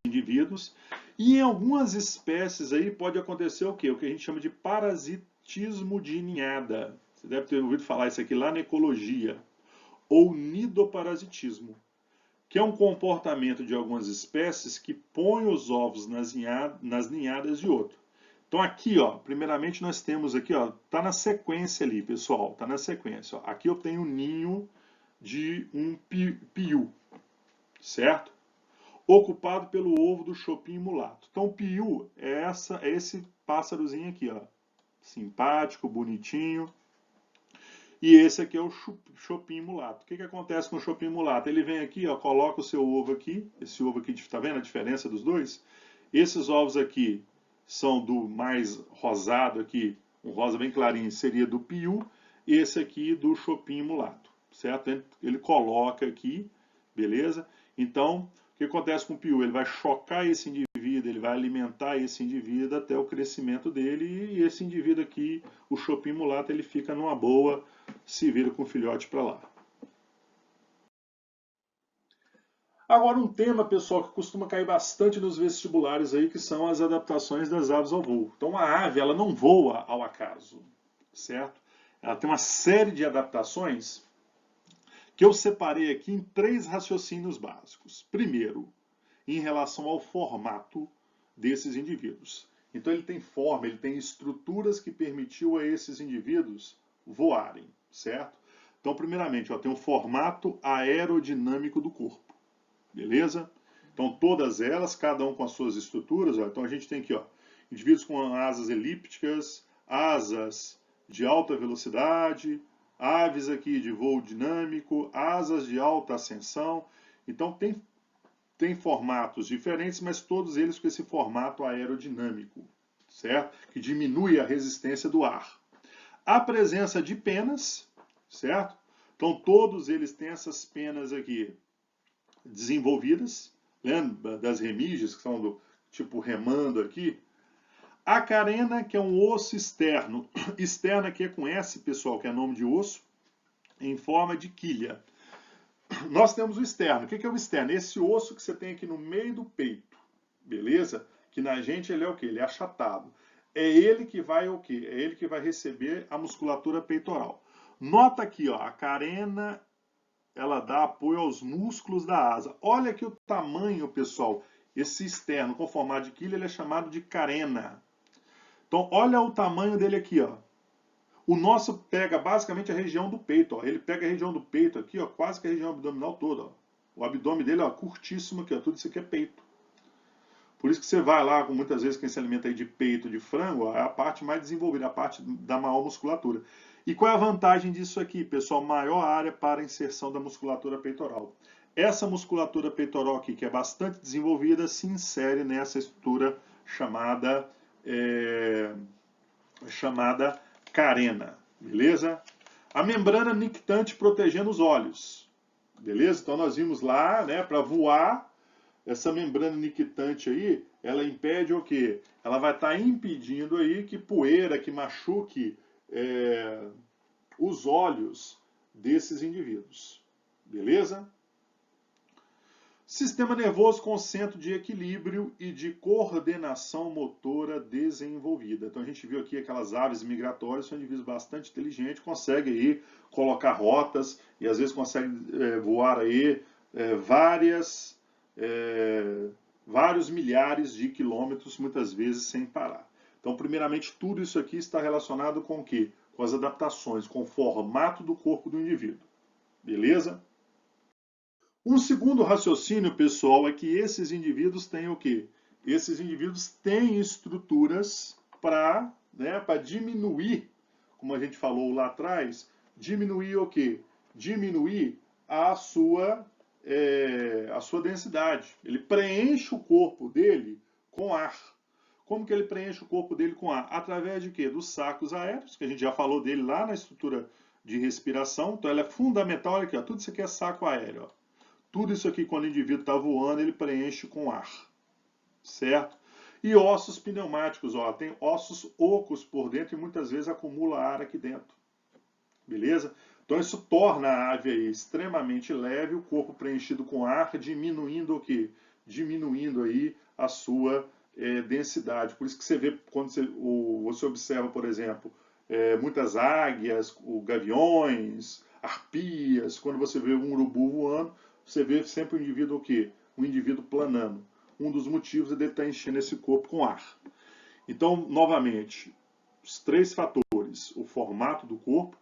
indivíduos. E em algumas espécies aí pode acontecer o quê? O que a gente chama de parasitismo de ninhada. Você deve ter ouvido falar isso aqui lá na ecologia. Ou nidoparasitismo, que é um comportamento de algumas espécies que põe os ovos nas ninhadas de outro. Então aqui, ó, primeiramente nós temos aqui, ó, tá na sequência ali, pessoal, tá na sequência. Ó. Aqui eu tenho um ninho de um piu, certo? ocupado pelo ovo do chopin mulato. Então o piu é esse pássarozinho aqui, ó, simpático, bonitinho. E esse aqui é o chopin mulato. O que acontece com o chopin mulato? Ele vem aqui, ó, coloca o seu ovo aqui, esse ovo aqui, tá vendo a diferença dos dois? Esses ovos aqui são do mais rosado aqui, um rosa bem clarinho, seria do piu, e esse aqui do chopin mulato, certo? Ele coloca aqui, beleza? Então, o que acontece com o piu? Ele vai chocar esse indivíduo, ele vai alimentar esse indivíduo até o crescimento dele, e esse indivíduo aqui, o chopin mulato, ele fica numa boa, se vira com o filhote para lá. Agora um tema, pessoal, que costuma cair bastante nos vestibulares aí, que são as adaptações das aves ao voo. Então a ave, ela não voa ao acaso, certo? Ela tem uma série de adaptações que eu separei aqui em 3 raciocínios básicos. Primeiro, em relação ao formato desses indivíduos. Então ele tem forma, ele tem estruturas que permitiu a esses indivíduos voarem, certo? Então, primeiramente, ó, tem o formato aerodinâmico do corpo. Beleza? Então todas elas, cada um com as suas estruturas. Ó. Então a gente tem aqui, ó, indivíduos com asas elípticas, asas de alta velocidade, aves aqui de voo dinâmico, asas de alta ascensão. Então tem formatos diferentes, mas todos eles com esse formato aerodinâmico, certo? Que diminui a resistência do ar. A presença de penas, certo? Então todos eles têm essas penas aqui desenvolvidas, lembra das remígias, que são do tipo remando aqui. A carena, que é um osso externo. Externo aqui é com S, pessoal, que é nome de osso, em forma de quilha. Nós temos o externo. O que é o externo? Esse osso que você tem aqui no meio do peito, beleza? Que na gente ele é o quê? Ele é achatado. É ele que vai o quê? É ele que vai receber a musculatura peitoral. Nota aqui, ó, a carena ela dá apoio aos músculos da asa. Olha aqui o tamanho, pessoal. Esse externo com formato de quilha, ele é chamado de carena. Então, olha o tamanho dele aqui, ó. O nosso pega basicamente a região do peito, ó. Ele pega a região do peito aqui, ó, quase que a região abdominal toda, ó. O abdômen dele, ó, curtíssimo aqui, ó. Tudo isso aqui é peito. Por isso que você vai lá, muitas vezes quem se alimenta aí de peito, de frango, ó, é a parte mais desenvolvida, a parte da maior musculatura. E qual é a vantagem disso aqui, pessoal? Maior área para inserção da musculatura peitoral. Essa musculatura peitoral aqui, que é bastante desenvolvida, se insere nessa estrutura chamada carena, beleza? A membrana nictante protegendo os olhos, beleza? Então nós vimos lá, né, para voar, essa membrana nictante aí, ela impede o quê? Ela vai estar impedindo aí que poeira, que machuque os olhos desses indivíduos. Beleza? Sistema nervoso com centro de equilíbrio e de coordenação motora desenvolvida. Então a gente viu aqui aquelas aves migratórias, são indivíduos bastante inteligentes, conseguem aí colocar rotas e às vezes conseguem voar aí vários milhares de quilômetros, muitas vezes sem parar. Então, primeiramente, tudo isso aqui está relacionado com o quê? Com as adaptações, com o formato do corpo do indivíduo. Beleza? Um segundo raciocínio, pessoal, é que esses indivíduos têm o quê? Esses indivíduos têm estruturas para diminuir, como a gente falou lá atrás, diminuir o quê? Diminuir a sua densidade. Ele preenche o corpo dele com ar. Como que ele preenche o corpo dele com ar? Através de quê? Dos sacos aéreos, que a gente já falou dele lá na estrutura de respiração. Então ela é fundamental, olha aqui, ó, tudo isso aqui é saco aéreo. Ó. Tudo isso aqui, quando o indivíduo está voando, ele preenche com ar, certo? E ossos pneumáticos, ó, tem ossos ocos por dentro e muitas vezes acumula ar aqui dentro, beleza? Então isso torna a ave aí extremamente leve, o corpo preenchido com ar, diminuindo o quê? Diminuindo aí a sua densidade. Por isso que você vê, quando você observa, por exemplo, muitas águias, gaviões, arpias, quando você vê um urubu voando, você vê sempre o indivíduo o quê? Um indivíduo planando. Um dos motivos é dele estar enchendo esse corpo com ar. Então, novamente, os 3 fatores: o formato do corpo,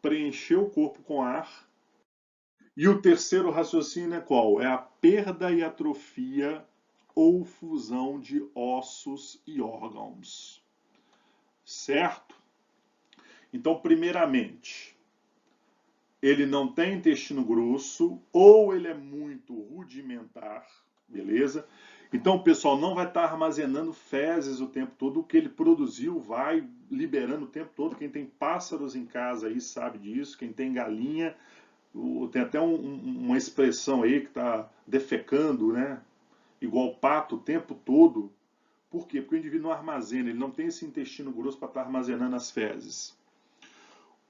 preencher o corpo com ar E o terceiro raciocínio é qual? É a perda e atrofia ou fusão de ossos e órgãos. Certo? Então, primeiramente, ele não tem intestino grosso ou ele é muito rudimentar, beleza? Então, o pessoal não vai estar armazenando fezes o tempo todo. O que ele produziu vai liberando o tempo todo. Quem tem pássaros em casa aí sabe disso. Quem tem galinha, tem até uma expressão aí que está defecando, né? Igual pato o tempo todo. Por quê? Porque o indivíduo não armazena, ele não tem esse intestino grosso para estar armazenando as fezes.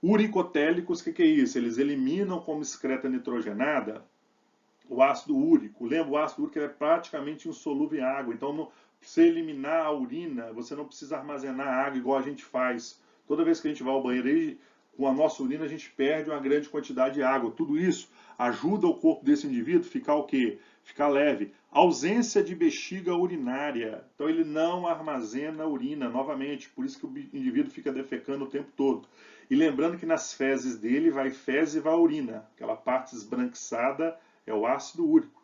Uricotélicos, o que é isso? Eles eliminam como excreta nitrogenada o ácido úrico. Lembra, o ácido úrico é praticamente insolúvel em água. Então, para você eliminar a urina, você não precisa armazenar água igual a gente faz. Toda vez que a gente vai ao banheiro, com a nossa urina, a gente perde uma grande quantidade de água. Tudo isso ajuda o corpo desse indivíduo a ficar o quê? Ficar leve. Ausência de bexiga urinária. Então, ele não armazena urina, novamente. Por isso que o indivíduo fica defecando o tempo todo. E lembrando que nas fezes dele vai fezes e vai urina. Aquela parte esbranquiçada é o ácido úrico.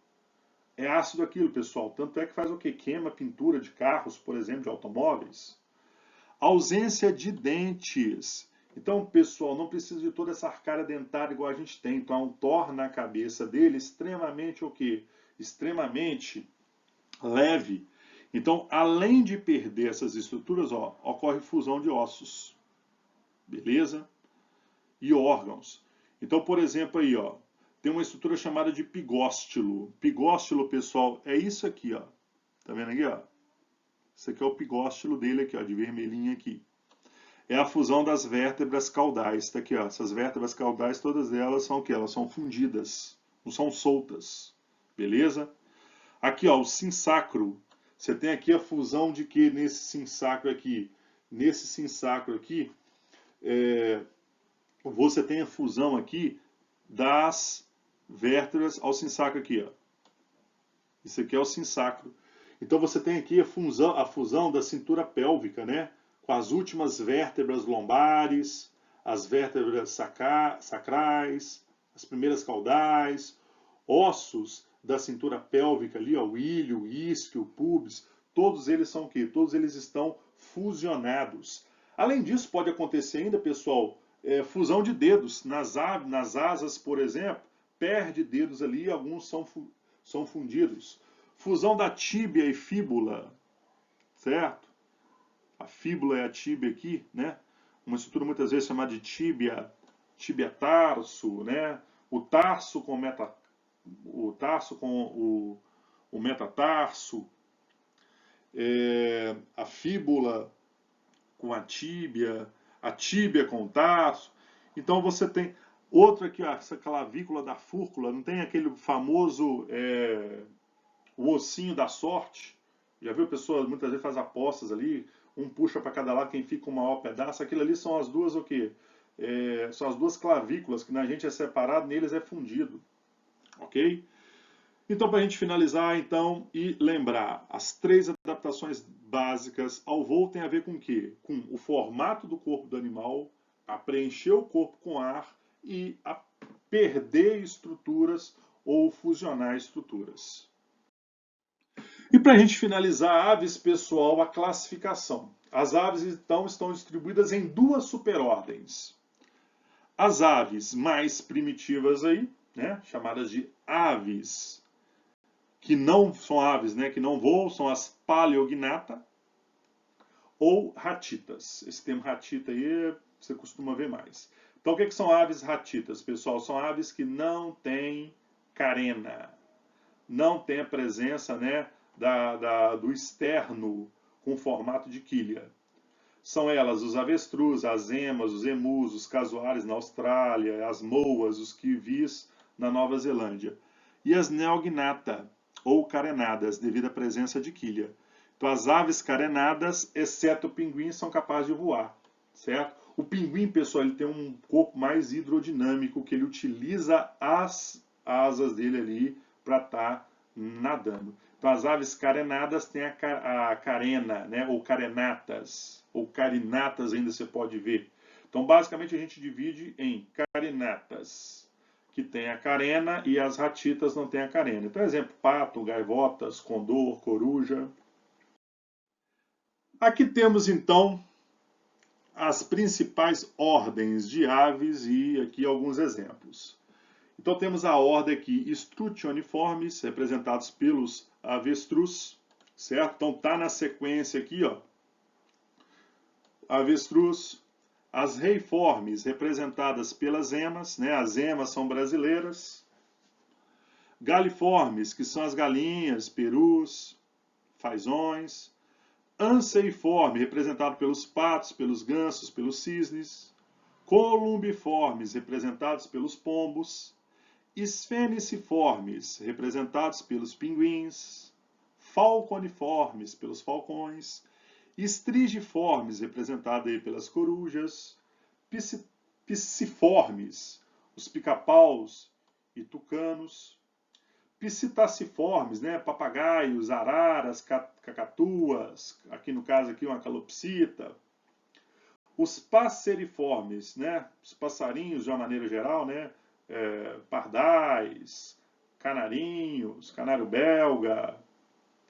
É ácido aquilo, pessoal. Tanto é que faz o quê? Queima pintura de carros, por exemplo, de automóveis. Ausência de dentes. Então, pessoal, não precisa de toda essa arcária dentária igual a gente tem. Então, torna a cabeça dele extremamente o quê? Extremamente leve. Então, além de perder essas estruturas, ó, ocorre fusão de ossos. Beleza? E órgãos. Então, por exemplo, aí, ó, tem uma estrutura chamada de pigóstilo. Pigóstilo, pessoal, é isso aqui, ó. Tá vendo aqui, ó? Isso aqui é o pigóstilo dele aqui, ó, de vermelhinho aqui. É a fusão das vértebras caudais. Tá aqui, ó. Essas vértebras caudais, todas elas são o quê? Elas são fundidas, não são soltas. Beleza? Aqui, ó, o sinsacro. Você tem aqui a fusão de que nesse sinsacro aqui? Nesse sinsacro aqui, você tem a fusão aqui das vértebras ao sinsacro aqui, ó. Isso aqui é o sinsacro. Então você tem aqui a fusão da cintura pélvica, né? Com as últimas vértebras lombares, as vértebras sacrais, as primeiras caudais, ossos da cintura pélvica ali, ó, o ilho, o isquio, o pubis, todos eles são o quê? Todos eles estão fusionados. Além disso, pode acontecer ainda, pessoal, fusão de dedos. Nas asas, por exemplo, perde dedos ali, alguns são fundidos. Fusão da tíbia e fíbula, certo? A fíbula é a tíbia aqui, né? Uma estrutura muitas vezes chamada de tíbia tarso, né? O tarso com o metatarso, a fíbula com a tíbia com o tarso. Então você tem outra aqui, ó, essa clavícula da fúrcula, não tem aquele famoso o ossinho da sorte? Já viu pessoas muitas vezes faz apostas ali, um puxa para cada lado quem fica com o maior pedaço. Aquilo ali são as duas o quê? São as duas clavículas que na gente é separado, neles é fundido, ok? Então, para a gente finalizar, então, e lembrar, as 3 adaptações básicas ao voo tem a ver com o quê? Com o formato do corpo do animal, a preencher o corpo com ar e a perder estruturas ou fusionar estruturas. E para a gente finalizar, aves, pessoal, a classificação. As aves, então, estão distribuídas em 2 superordens. As aves mais primitivas aí, né, chamadas de aves que não são aves, né, que não voam, são as paleognata ou ratitas. Esse termo ratita aí você costuma ver mais. Então, o que são aves ratitas, pessoal? São aves que não têm carena, não tem a presença, né, do externo com formato de quilha. São elas os avestruz, as emas, os emus, os casuares na Austrália, as moas, os kiwis na Nova Zelândia. E as neognata, ou carenadas, devido à presença de quilha. Então, as aves carenadas, exceto o pinguim, são capazes de voar, certo? O pinguim, pessoal, ele tem um corpo mais hidrodinâmico, que ele utiliza as asas dele ali para estar nadando. Então, as aves carenadas têm a carena, né? Ou carenatas, ou carinatas ainda você pode ver. Então, basicamente, a gente divide em carinatas, que tem a carena e as ratitas não têm a carena. Então, exemplo, pato, gaivotas, condor, coruja. Aqui temos, então, as principais ordens de aves e aqui alguns exemplos. Então temos a ordem aqui Strutioniformes, representados pelos avestruz, certo? Então tá na sequência aqui, ó. Avestruz, as reiformes, representadas pelas emas, né? As emas são brasileiras. Galiformes, que são as galinhas, perus, fazões. Anseiforme, representado pelos patos, pelos gansos, pelos cisnes. Columbiformes, representados pelos pombos. Esfeniciformes, representados pelos pinguins. Falconiformes, pelos falcões. Estrigiformes, representado aí pelas corujas. Pisciformes, os pica-paus e tucanos. Psittaciformes, né, papagaios, araras, cacatuas, aqui no caso aqui uma calopsita. Os passeriformes, né, os passarinhos de uma maneira geral, né, pardais, canarinhos, canário belga,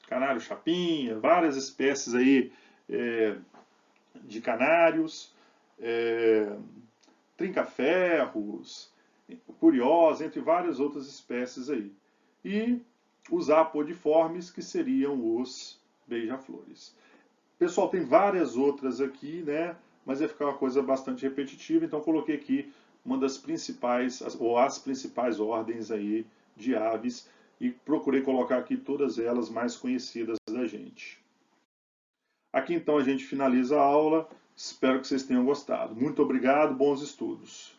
canário chapinha, várias espécies aí de canários, trinca-ferros, curiosa, entre várias outras espécies aí. E os apodiformes, que seriam os beija-flores. Pessoal, tem várias outras aqui, né? Mas vai ficar uma coisa bastante repetitiva, então coloquei aqui uma das principais, ou as principais ordens aí de aves, e procurei colocar aqui todas elas mais conhecidas da gente. Aqui então a gente finaliza a aula, espero que vocês tenham gostado. Muito obrigado, bons estudos.